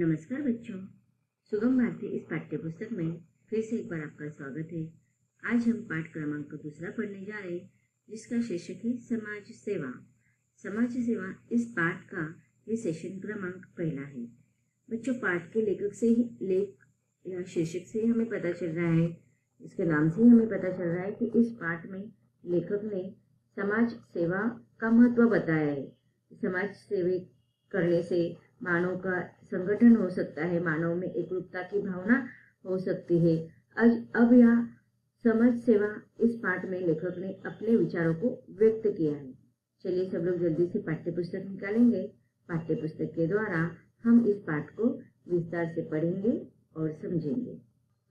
नमस्कार बच्चों, सुगम भारती इस पाठ्य पुस्तक में फिर से एक बार आपका स्वागत है। आज हम पाठ क्रमांक दूसरा पढ़ने जा रहे हैं, जिसका शीर्षक है समाज सेवा। समाज सेवा इस पाठ का ये सेशन क्रमांक पहला है। बच्चों, पाठ के लेखक से ही या शीर्षक से ही हमें पता चल रहा है, इसके नाम से ही हमें पता चल रहा है कि इस पाठ में लेखक ने समाज सेवा का महत्व बताया है। समाज सेवा करने से मानव का संगठन हो सकता है, मानव में एकरूपता की भावना हो सकती है। अब यह समाज सेवा इस पाठ में लेखक ने अपने विचारों को व्यक्त किया है। चलिए सब लोग जल्दी से पाठ्य पुस्तक निकालेंगे। पाठ्य पुस्तक के द्वारा हम इस पाठ को विस्तार से पढ़ेंगे और समझेंगे।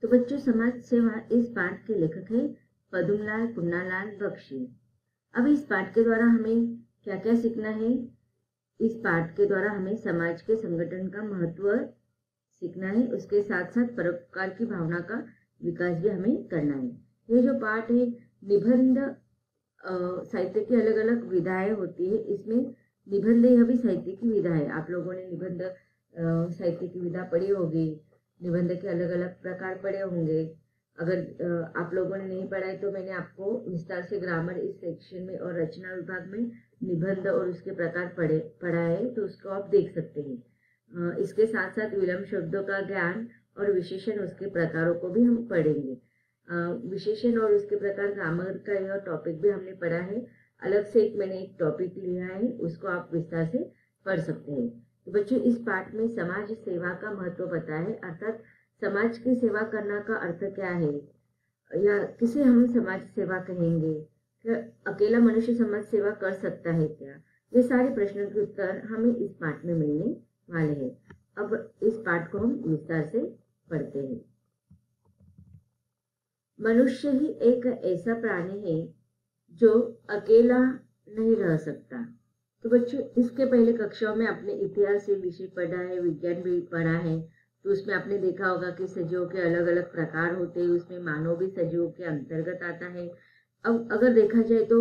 तो बच्चों, समाज सेवा इस पाठ के लेखक है पदुमलाल पुन्नालाल बख्शी। अब इस पाठ के द्वारा हमें क्या क्या सीखना है? इस पाठ के द्वारा हमें समाज के संगठन का महत्व सीखना है, उसके साथ साथ परोपकार की भावना का विकास भी हमें करना है। ये जो पाठ है, निबंध साहित्य की अलग अलग विधाएं होती है। इसमें निबंध यह भी साहित्य की विधा है। आप लोगों ने निबंध साहित्य की विधा पढ़ी होगी, निबंध के अलग अलग प्रकार पढ़े होंगे। अगर आप लोगों ने नहीं पढ़ा है तो मैंने आपको विस्तार से ग्रामर इस सेक्शन में और रचना विभाग में निबंध और उसके प्रकार पढ़ा है, तो उसको आप देख सकते हैं। इसके साथ साथ विलंब शब्दों का ज्ञान और विशेषण उसके प्रकारों को भी हम पढ़ेंगे। विशेषण और उसके प्रकार ग्रामर का यह टॉपिक भी हमने पढ़ा है। अलग से मैंने एक टॉपिक लिया है, उसको आप विस्तार से पढ़ सकते हैं। तो बच्चों, इस पाठ में समाज सेवा का महत्व बताया है, अर्थात समाज की सेवा करना का अर्थ क्या है, या किसे हम समाज सेवा कहेंगे, क्या अकेला मनुष्य समाज सेवा कर सकता है क्या? ये सारे प्रश्नों के उत्तर हमें इस पाठ में मिलने वाले हैं। अब इस पाठ को हम विस्तार से पढ़ते हैं। मनुष्य ही एक ऐसा प्राणी है जो अकेला नहीं रह सकता। तो बच्चों, इसके पहले कक्षाओं में आपने इतिहास से विषय पढ़ा है, विज्ञान भी पढ़ा है, तो उसमें आपने देखा होगा कि सजीवों के अलग अलग प्रकार होते हैं, उसमें मानव भी सजीवों के अंतर्गत आता है। अब अगर देखा जाए तो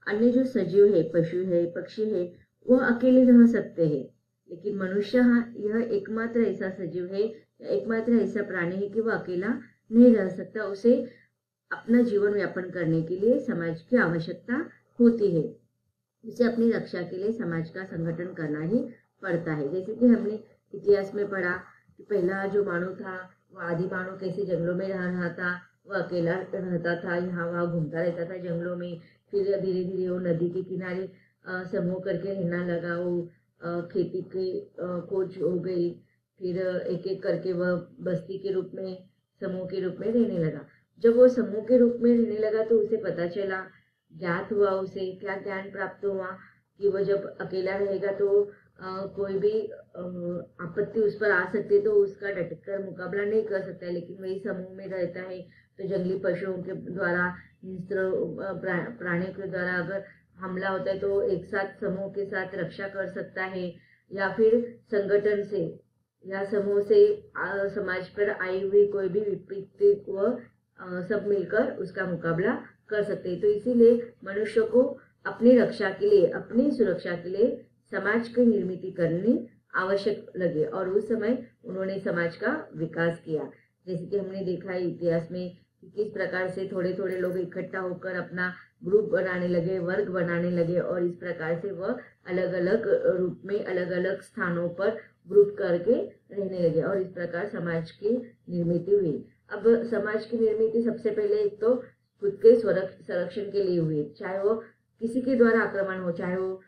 अन्य जो सजीव है, पशु है, पक्षी है, वो अकेले रह सकते हैं, लेकिन मनुष्य यह एकमात्र ऐसा सजीव है, एकमात्र ऐसा प्राणी है कि वह अकेला नहीं रह सकता। उसे अपना जीवन यापन करने के लिए समाज की आवश्यकता होती है। उसे अपनी रक्षा के लिए समाज का संगठन करना ही पड़ता है। जैसे कि हमने इतिहास में पढ़ा कि पहला जो मानव था, वह आदि मानव कैसे जंगलों में रह रहा था, वह अकेला रहता था, यहाँ वहाँ घूमता रहता था जंगलों में। फिर धीरे धीरे वो नदी के किनारे समूह करके रहना लगा, वो खेती की खोज हो गई। फिर एक एक करके वह बस्ती के रूप में, समूह के रूप में रहने लगा। जब वो समूह के रूप में रहने लगा तो उसे पता चला, ज्ञात हुआ, उसे क्या ज्ञान प्राप्त हुआ कि वह जब अकेला रहेगा तो कोई भी आपत्ति उस पर आ सकती है तो उसका डटकर मुकाबला नहीं कर सकता है। लेकिन वही समूह में रहता है तो जंगली पशुओं के द्वारा, हिंस्र प्राणियों के द्वारा अगर हमला होता है तो एक साथ समूह के साथ रक्षा कर सकता है, या फिर संगठन से या समूह से समाज पर आई हुई कोई भी विपत्ति को सब मिलकर उसका मुकाबला कर सकते हैं। तो इसीलिए मनुष्य को अपनी रक्षा के लिए, अपनी सुरक्षा के लिए समाज की निर्मित करनी आवश्यक लगे, और उस समय उन्होंने समाज का विकास किया। जैसे कि हमने देखा है इतिहास में कि किस प्रकार से थोड़े थोड़े लोग इकट्ठा होकर अपना ग्रुप बनाने लगे, वर्ग बनाने लगे, और इस प्रकार से वह अलग अलग रूप में अलग अलग स्थानों पर ग्रुप करके रहने लगे, और इस प्रकार समाज की निर्मित हुई। अब समाज की निर्मित सबसे पहले एक तो खुद के संरक्षण के लिए हुई, चाहे वो किसी के द्वारा आक्रमण हो, चाहे वो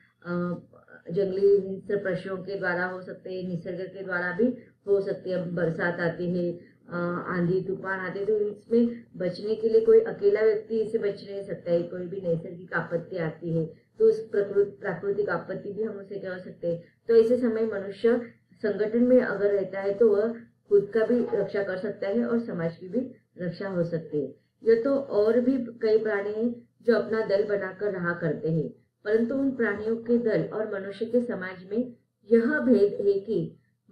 जंगली हिंस्र पशुओं के द्वारा हो सकते हैं, निसर्ग के द्वारा भी हो सकती है। बरसात आती है, आंधी तूफान आते हैं, तो इसमें बचने के लिए कोई अकेला व्यक्ति इसे बच नहीं सकता है। कोई भी नैसर्गिक आपत्ति आती है तो उस प्राकृतिक आपत्ति भी हम उसे कह सकते हैं। तो ऐसे समय मनुष्य संगठन में अगर रहता है तो वह खुद का भी रक्षा कर सकता है और समाज की भी रक्षा हो सकती है। यह तो और भी कई प्राणी हैं जो अपना दल बनाकर रहा करते हैं, परंतु उन प्राणियों के दल और मनुष्य के समाज में यह भेद है कि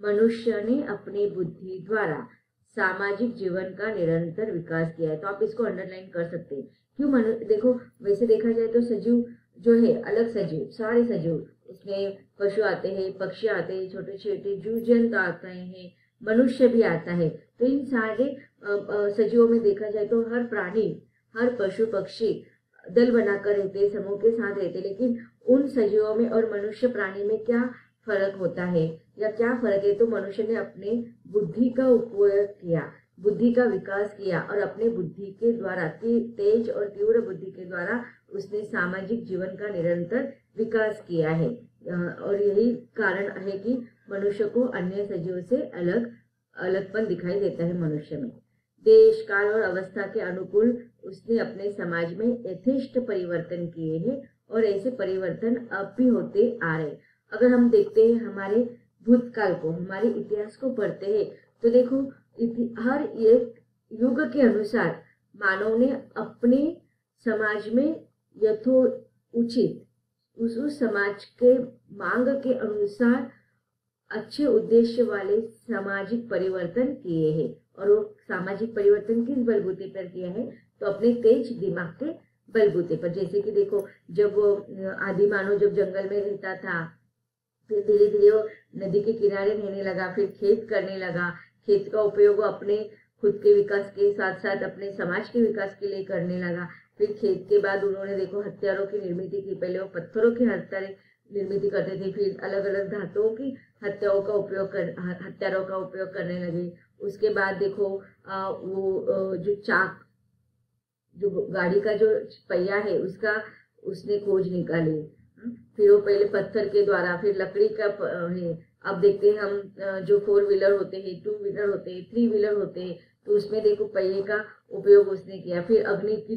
मनुष्य ने अपनी बुद्धि द्वारा सामाजिक जीवन का निरंतर विकास किया है। तो आप इसको अंडरलाइन कर सकते हैं। क्यों? देखो, वैसे देखा जाए तो सजीव जो है, अलग सजीव, सारे सजीव, उसमें पशु आते हैं, पक्षी आते हैं, छोटे छोटे जीव जंतु आते हैं, मनुष्य भी आता है। तो इन सारे सजीवों में देखा जाए तो हर प्राणी, हर पशु पक्षी दल बनाकर रहते, समूह के साथ रहते, लेकिन उन सजीवों में और मनुष्य प्राणी में क्या फर्क होता है या क्या फर्क है? तो मनुष्य ने अपने बुद्धि का उपयोग किया, बुद्धि का विकास किया और अपने बुद्धि के द्वारा, तेज और तीव्र बुद्धि के द्वारा उसने सामाजिक जीवन का निरंतर विकास किया है। और यही कारण है कि मनुष्य को अन्य सजीवों से अलगपन दिखाई देता है। मनुष्य में देश काल और अवस्था के अनुकूल उसने अपने समाज में यथेष्ट परिवर्तन किए हैं और ऐसे परिवर्तन अब भी होते आ रहे। अगर हम देखते हैं हमारे भूतकाल को, हमारे इतिहास को पढ़ते हैं, तो देखो हर एक युग के अनुसार मानव ने अपने समाज में यथोचित उस समाज के मांग के अनुसार अच्छे उद्देश्य वाले सामाजिक परिवर्तन किए हैं। और वो सामाजिक परिवर्तन किस बलबूते पर किया है? तो अपने तेज दिमाग के बलबूते पर। जैसे कि देखो, जब वो आदि मानव जब जंगल में रहता था, फिर धीरे धीरे वो नदी के किनारे रहने लगा, फिर खेत करने लगा, खेत का उपयोग वो अपने खुद के विकास के साथ साथ अपने समाज के विकास के लिए करने लगा। फिर खेत के बाद उन्होंने देखो हथियारों की निर्मित की। पहले वो पत्थरों के हथियार निर्मित करते थे, फिर अलग अलग धातुओं की हथियारों का उपयोग करने लगे। उसके बाद देखो वो जो चाक, जो गाड़ी का जो पहिया है, उसका उसने खोज निकाली। फिर वो पहले पत्थर के द्वारा, फिर लकड़ी का है। अब देखते हैं हम जो 4 व्हीलर होते हैं, 2 व्हीलर होते हैं, 3 व्हीलर होते हैं, तो उसमें देखो पहिए का उपयोग उसने किया। फिर अग्नि की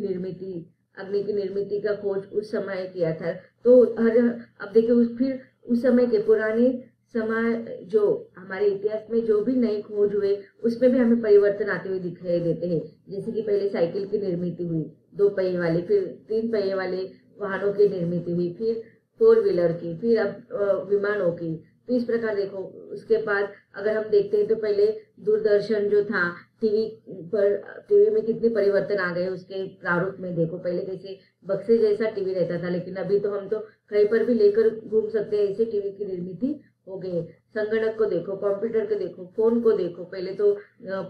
निर्मित का खोज उस समय किया था। तो अब देखिए फिर उस समय के पुराने समय, जो हमारे इतिहास में जो भी नए खोज हुए, उसमें भी हमें परिवर्तन आते हुए दिखाई देते हैं। जैसे कि पहले साइकिल की निर्मित हुई, 2 पहिए वाले, फिर 3 पहिए वाले वाहनों की निर्मित हुई, फिर 4 व्हीलर की, फिर अब विमानों की। तो इस प्रकार देखो, उसके बाद अगर हम देखते हैं तो पहले दूरदर्शन जो था, टीवी में कितने परिवर्तन आ गए उसके प्रारूप में। देखो पहले कैसे बक्से जैसा टीवी रहता था, लेकिन अभी तो हम तो कहीं पर भी लेकर घूम सकते हैं, ऐसे टीवी की निर्मित हो गए। संगणक को देखो, कंप्यूटर को देखो, फोन को देखो। पहले तो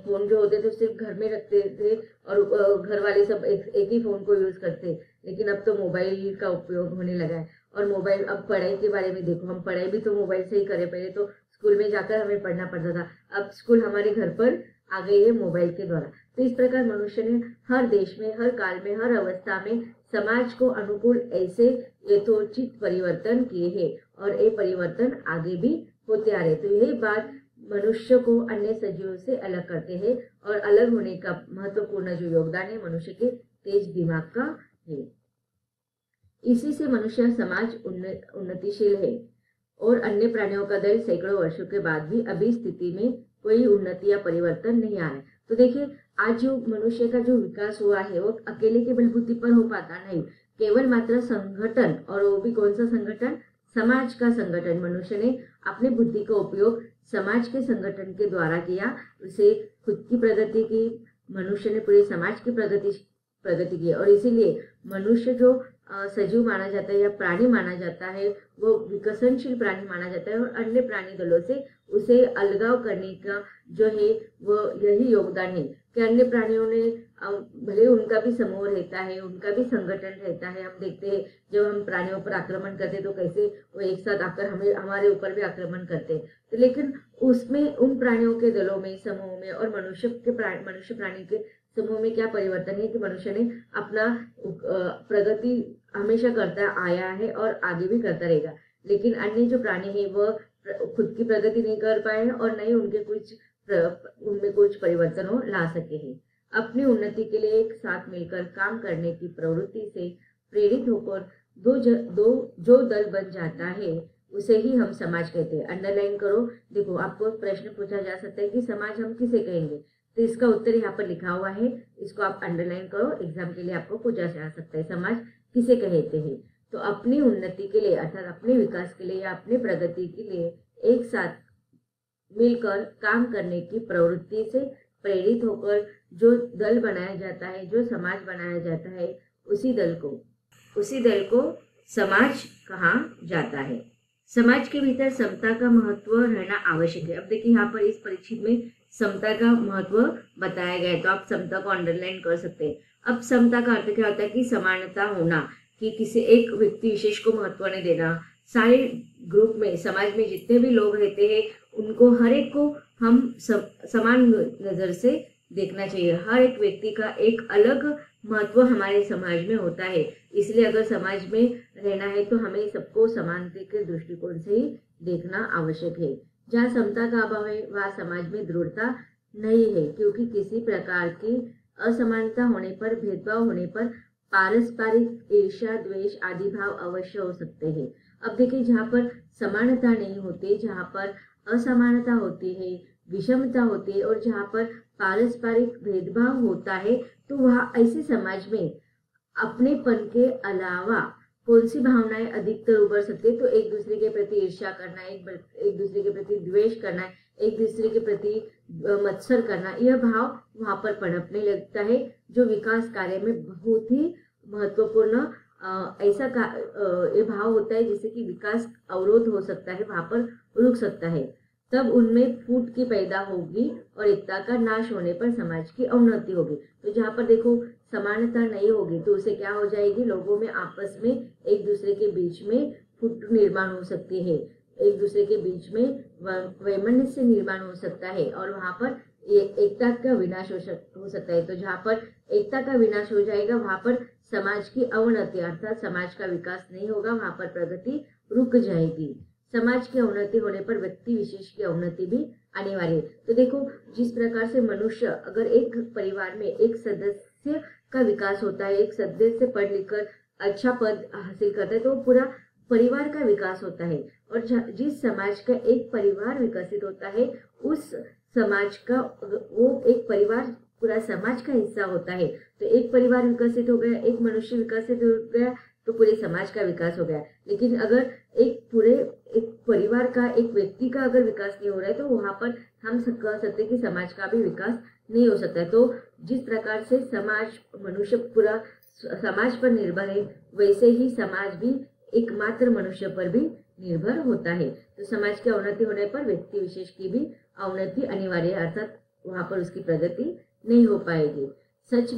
फोन जो होते थे सिर्फ घर में रखते थे और घर वाले सब एक ही फोन को यूज करते, लेकिन अब तो मोबाइल का उपयोग होने लगा है। और मोबाइल, अब पढ़ाई के बारे में देखो, हम पढ़ाई भी तो मोबाइल से ही करें। पहले तो स्कूल में जाकर हमें पढ़ना पड़ता था, अब स्कूल हमारे घर पर आ गई है मोबाइल के द्वारा। तो इस प्रकार मनुष्य ने हर देश में, हर काल में, हर अवस्था में समाज को अनुकूल ऐसे यथोचित परिवर्तन किए हैं और ये परिवर्तन आगे भी होते आ रहे। तो यही बात मनुष्य को अन्य सजीवों से अलग करते हैं और अलग होने का महत्वपूर्ण जो योगदान है मनुष्य के तेज दिमाग का है। इसी से मनुष्य समाज उन्नतिशील है और अन्य प्राणियों का दल सैकड़ों वर्षों के बाद भी अभी स्थिति में कोई उन्नति या परिवर्तन नहीं आ रहा है। तो देखिए, आज जो मनुष्य का जो विकास हुआ है वो अकेले के बलबूते पर हो पाता नहीं, केवल मात्र संगठन, और वो भी कौन सा संगठन? समाज का संगठन। मनुष्य ने अपने बुद्धि का उपयोग समाज के संगठन के द्वारा किया, उसे खुद की प्रगति की, मनुष्य ने पूरे समाज की प्रगति की। और इसीलिए मनुष्य जो सजीव माना जाता है या प्राणी माना जाता है, वो विकसनशील प्राणी माना जाता है और अन्य प्राणी दलों से उसे अलगाव करने का जो है वो यही योगदान है कि अन्य प्राणियों ने भले उनका भी समूह रहता है, उनका भी संगठन रहता है। हम देखते हैं जब हम प्राणियों पर आक्रमण करते हैं तो कैसे वो एक साथ आकर हमारे ऊपर भी आक्रमण करते हैं। तो लेकिन उसमें उन प्राणियों के दलों में, समूह में और मनुष्य प्राणी के समूह में क्या परिवर्तन है कि मनुष्य ने अपना प्रगति हमेशा करता आया है और आगे भी करता रहेगा। लेकिन अन्य जो प्राणी है वह खुद की प्रगति नहीं कर पाए हैं और नहीं उनमें कुछ परिवर्तन हो ला सके हैं। अपनी उन्नति के लिए एक साथ मिलकर काम करने की प्रवृत्ति से प्रेरित होकर जो दल बन जाता है उसे ही हम समाज कहते हैं। अंडरलाइन करो। देखो, आपको प्रश्न पूछा जा सकता है कि समाज हम किसे कहेंगे, तो इसका उत्तर यहाँ पर लिखा हुआ है, इसको आप अंडरलाइन करो। एग्जाम के लिए आपको पूछा जा सकता है समाज किसे कहते हैं। तो अपनी उन्नति के लिए अर्थात अपने विकास के लिए या अपने प्रगति के लिए एक साथ मिलकर काम करने की प्रवृत्ति से प्रेरित होकर जो दल बनाया जाता है, जो समाज बनाया जाता है, उसी दल को समाज कहा जाता है। समाज के भीतर समता का महत्व रहना आवश्यक है। अब देखिए यहाँ पर इस परिच्छेद में समता का महत्व बताया गया है, तो आप समता को अंडरलाइन कर सकते हैं। अब समता का अर्थ क्या होता है कि समानता होना, कि किसी एक व्यक्ति विशेष को महत्व नहीं देना। सारे ग्रुप में, समाज में जितने भी लोग रहते हैं उनको, हर एक को हम समान नजर से देखना चाहिए। हर एक व्यक्ति का एक अलग महत्व हमारे समाज में होता है, इसलिए अगर समाज में रहना है तो हमें सबको समानता के दृष्टिकोण से ही देखना आवश्यक है। जहाँ समता का अभाव है वहाँ समाज में दृढ़ता नहीं है, क्योंकि किसी प्रकार की असमानता होने पर, भेदभाव होने पर पारस्परिक ईर्ष्या, द्वेष आदि भाव अवश्य हो सकते हैं। अब देखिए जहाँ पर समानता नहीं होती, जहाँ पर असमानता होती है, विषमता होती है और जहाँ पर पारस्परिक भेदभाव होता है, तो वहाँ ऐसे समाज में अपनेपन के अलावा कौन सी भावनाएं अधिकतर उभर सकती है? तो एक दूसरे के प्रति ईर्ष्या करना, एक दूसरे के प्रति द्वेष करना, एक दूसरे के प्रति मत्सर करना, यह भाव वहां पर पनपने लगता है, जो विकास कार्य में बहुत ही महत्वपूर्ण ऐसा ये भाव होता है जिससे कि विकास अवरोध हो सकता है, वहां पर रुक सकता है। तब उनमें फूट की पैदा होगी और एकता का नाश होने पर समाज की अवनति होगी। तो जहाँ पर देखो समानता नहीं होगी तो उसे क्या हो जाएगी, लोगों में आपस में एक दूसरे के बीच में फूट निर्माण हो सकती है, एक दूसरे के बीच में वैमनस्य निर्माण हो सकता है और वहां पर एकता का विनाश हो सकता है। तो जहाँ पर एकता का विनाश हो जाएगा वहां पर समाज की अवनति अर्थात समाज का विकास नहीं होगा, वहां पर प्रगति रुक जाएगी। समाज की अवनति होने पर व्यक्ति विशेष की अवनति भी अनिवार्य है। तो देखो जिस प्रकार से मनुष्य, अगर एक परिवार में एक सदस्य का विकास होता है, एक सदस्य पढ़ लिख कर अच्छा पद हासिल करता है, तो पूरा परिवार का विकास होता है। और जिस समाज का एक परिवार विकसित होता है, उस समाज का वो एक परिवार पूरा समाज का हिस्सा होता है। तो एक परिवार विकसित हो गया, एक मनुष्य विकसित हो गया, तो पूरे समाज का विकास हो गया। लेकिन अगर एक परिवार का, एक व्यक्ति का अगर विकास नहीं हो रहा है, तो वहां पर हम कह सकते हैं कि समाज का भी विकास नहीं हो सकता है। तो जिस प्रकार से समाज, मनुष्य पूरा समाज पर निर्भर है, वैसे ही समाज भी एकमात्र मनुष्य पर भी निर्भर होता है। तो समाज की अवनति होने पर व्यक्ति विशेष की भी अवनति अनिवार्य है, अर्थात वहां पर उसकी प्रगति नहीं हो पाएगी। सच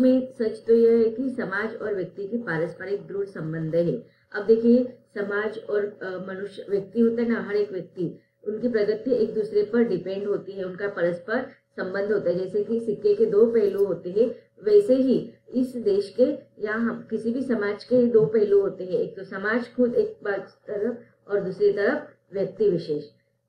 तो यह है कि समाज और व्यक्ति की पारस्परिक दृढ़ संबंध है। अब देखिए समाज और मनुष्य, व्यक्ति होता है ना, हर एक व्यक्ति, उनकी प्रगति एक दूसरे पर डिपेंड होती है, उनका परस्पर संबंध होता है। जैसे कि सिक्के के दो पहलू होते हैं, वैसे ही इस देश के या हम किसी भी समाज के दो पहलू होते हैं, एक तो समाज खुद एक तरफ और दूसरी तरफ व्यक्ति विशेष।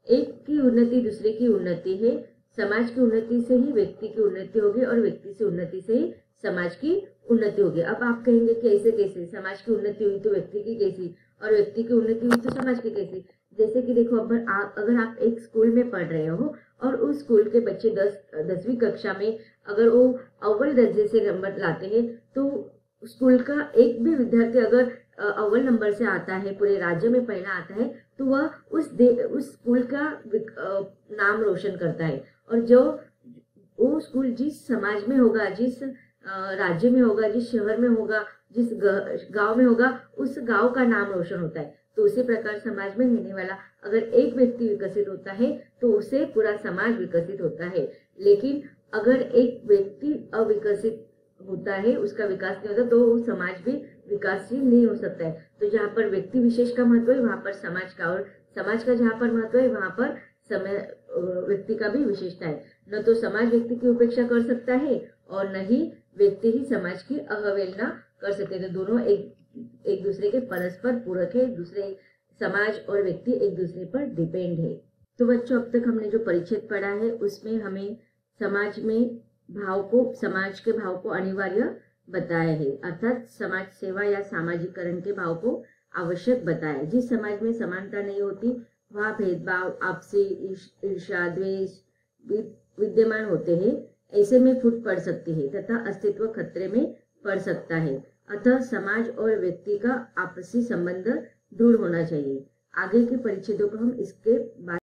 एक की उन्नति दूसरे की उन्नति है। समाज की उन्नति से ही व्यक्ति की उन्नति होगी और व्यक्ति से उन्नति से ही समाज की उन्नति होगी। अब आप कहेंगे कि ऐसे कैसे, समाज की उन्नति हुई तो व्यक्ति की कैसी, और व्यक्ति की उन्नति हुई तो समाज की कैसी? जैसे कि देखो, अगर आप एक स्कूल में पढ़ रहे हो और उस स्कूल के बच्चे 10वीं कक्षा में अगर वो अव्वल दर्जे से नंबर लाते हैं, तो स्कूल का एक भी विद्यार्थी अगर अव्वल नंबर से आता है, पूरे राज्य में पहला आता है, तो वह उस स्कूल का नाम रोशन करता है। और जो वो स्कूल जिस समाज में होगा, जिस राज्य में होगा, जिस शहर में होगा, जिस गांव में होगा, उस गांव का नाम रोशन होता है। तो उसी प्रकार समाज में रहने वाला अगर एक व्यक्ति विकसित होता है तो उसे पूरा समाज विकसित होता है। लेकिन अगर एक व्यक्ति अविकसित होता है, उसका विकास नहीं होता, तो समाज भी विकासशील नहीं हो सकता है। तो जहाँ पर व्यक्ति विशेष का महत्व है वहां पर समाज का, और समाज का जहाँ पर महत्व है वहां पर व्यक्ति का भी विशेषता है। न तो समाज व्यक्ति की उपेक्षा कर सकता है और न ही व्यक्ति ही समाज की अवहेलना कर सकते हैं। तो दोनों एक दूसरे के परस्पर पूरक है, दूसरे समाज और व्यक्ति एक दूसरे पर डिपेंड है। तो बच्चों, अब तक हमने जो परिच्छेद पढ़ा है उसमें हमें समाज के भाव को अनिवार्य बताया है, अर्थात समाज सेवा या सामाजिकरण के भाव को आवश्यक बताया। जिस समाज में समानता नहीं होती वहाँ भेदभाव, आपसी ईर्ष्या, द्वेष विद्यमान होते हैं। ऐसे में फूट पड़ सकती है तथा अस्तित्व खतरे में पड़ सकता है। अतः समाज और व्यक्ति का आपसी संबंध दृढ़ होना चाहिए। आगे के परिच्छेदों को हम इसके बाद